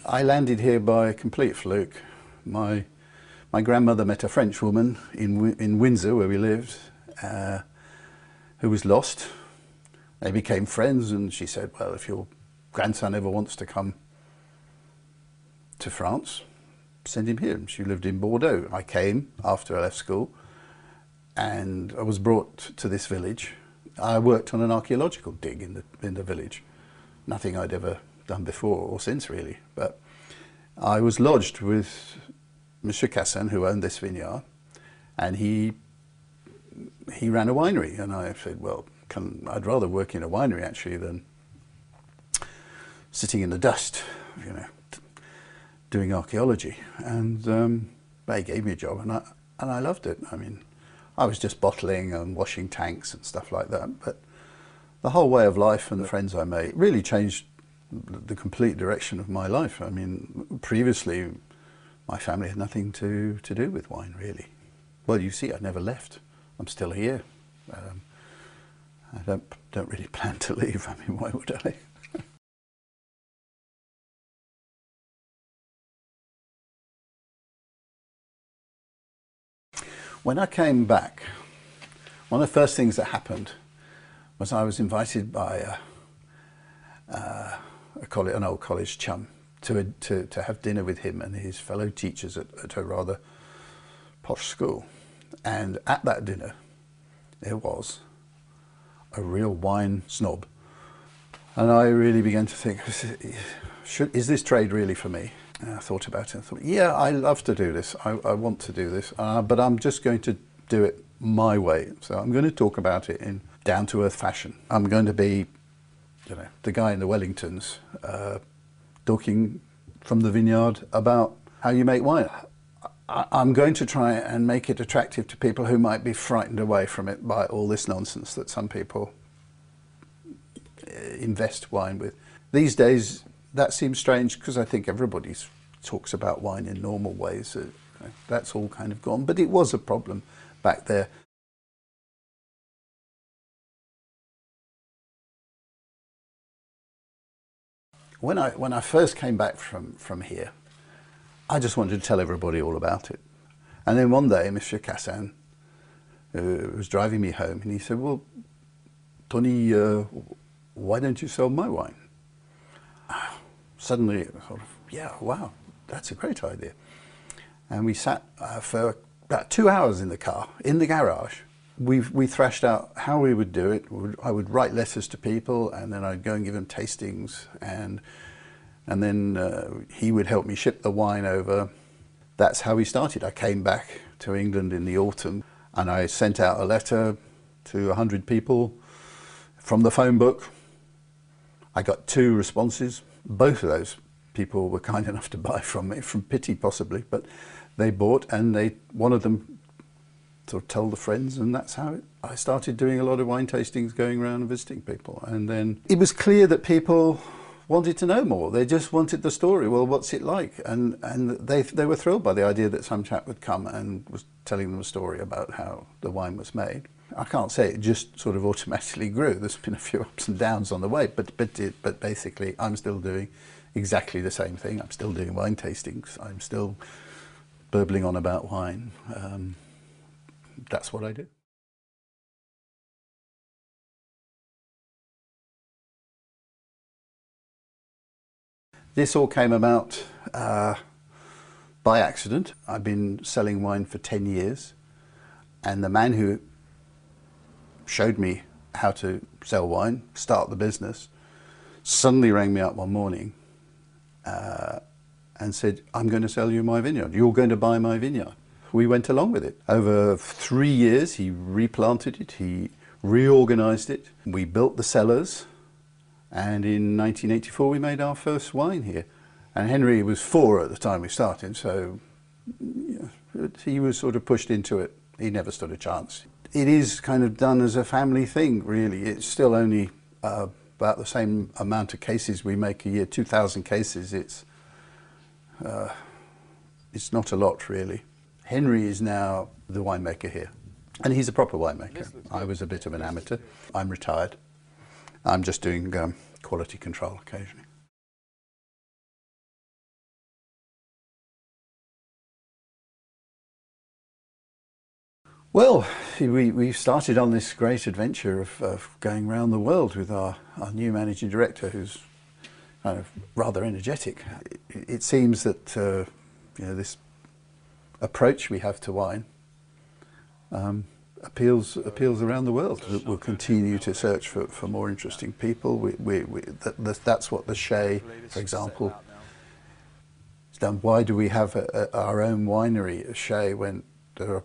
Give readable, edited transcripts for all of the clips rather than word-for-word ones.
I landed here by a complete fluke. My grandmother met a French woman in Windsor, where we lived, who was lost. They became friends, and she said, well, if your grandson ever wants to come to France, send him here. And she lived in Bordeaux. I came after I left school, and I was brought to this village. I worked on an archaeological dig in the village. Nothing I'd ever done before or since, really. But I was lodged with Monsieur Cassin, who owned this vineyard, and he ran a winery. And I said, well, I'd rather work in a winery actually than sitting in the dust, you know, doing archaeology. And they gave me a job, and I loved it. I mean, I was just bottling and washing tanks and stuff like that, but the whole way of life and the friends I made really changed the complete direction of my life. I mean, previously my family had nothing to do with wine, really. Well, you see, I never left. I'm still here. I don't really plan to leave. I mean, why would I? When I came back, one of the first things that happened was I was invited by an old college chum to have dinner with him and his fellow teachers at a rather posh school. And at that dinner, there was a real wine snob. And I really began to think, is this trade really for me? And I thought about it and thought, yeah, I love to do this. I want to do this, but I'm just going to do it my way. So I'm going to talk about it in down-to-earth fashion. I'm going to be, you know, the guy in the Wellingtons talking from the vineyard about how you make wine. I'm going to try and make it attractive to people who might be frightened away from it by all this nonsense that some people invest wine with. These days, that seems strange because I think everybody talks about wine in normal ways. That's all kind of gone, but it was a problem back there. When I first came back from here, I just wanted to tell everybody all about it. And then one day, Monsieur Cassin was driving me home, and he said, well, Tony, why don't you sell my wine? Suddenly, sort of, yeah, wow, that's a great idea. And we sat for about 2 hours in the car, in the garage. We thrashed out how we would do it. I would write letters to people, and then I'd go and give them tastings, and then he would help me ship the wine over. That's how we started. I came back to England in the autumn, and I sent out a letter to 100 people from the phone book. I got 2 responses. Both of those people were kind enough to buy from me, from pity possibly, but they bought, and one of them sort of told the friends, and that's how I started doing a lot of wine tastings, going around and visiting people. And then it was clear that people wanted to know more. They just wanted the story. Well, what's it like? And they were thrilled by the idea that some chap would come and was telling them a story about how the wine was made. I can't say it just sort of automatically grew. There's been a few ups and downs on the way, but basically I'm still doing exactly the same thing. I'm still doing wine tastings. I'm still burbling on about wine. That's what I do. This all came about by accident. I've been selling wine for 10 years, and the man who showed me how to sell wine, start the business, suddenly rang me up one morning and said, I'm going to sell you my vineyard. You're going to buy my vineyard. We went along with it. Over 3 years, he replanted it, he reorganized it. We built the cellars, and in 1984 we made our first wine here. And Henry was 4 at the time we started, so he was sort of pushed into it. He never stood a chance. It is kind of done as a family thing, really. It's still only about the same amount of cases we make a year, 2,000 cases. It's not a lot, really. Henry is now the winemaker here, and he's a proper winemaker. I was a bit of an amateur. I'm retired. I'm just doing quality control occasionally. Well, we started on this great adventure of going around the world with our new managing director, who's kind of rather energetic. It seems that you know, this approach we have to wine appeals around the world. We'll continue to search for more interesting people. That's what the Shay, for example, has done. Why do we have our own winery, a Shay, when there are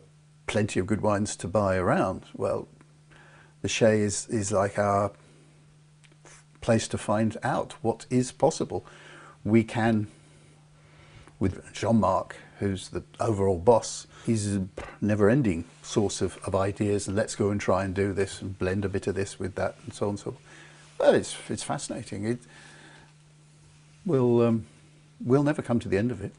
plenty of good wines to buy around? Well, the Shay is like our place to find out what is possible. We can, with Jean-Marc, who's the overall boss, he's a never-ending source of ideas, and let's go and try and do this and blend a bit of this with that and so on and so forth. Well, it's fascinating. We'll never come to the end of it.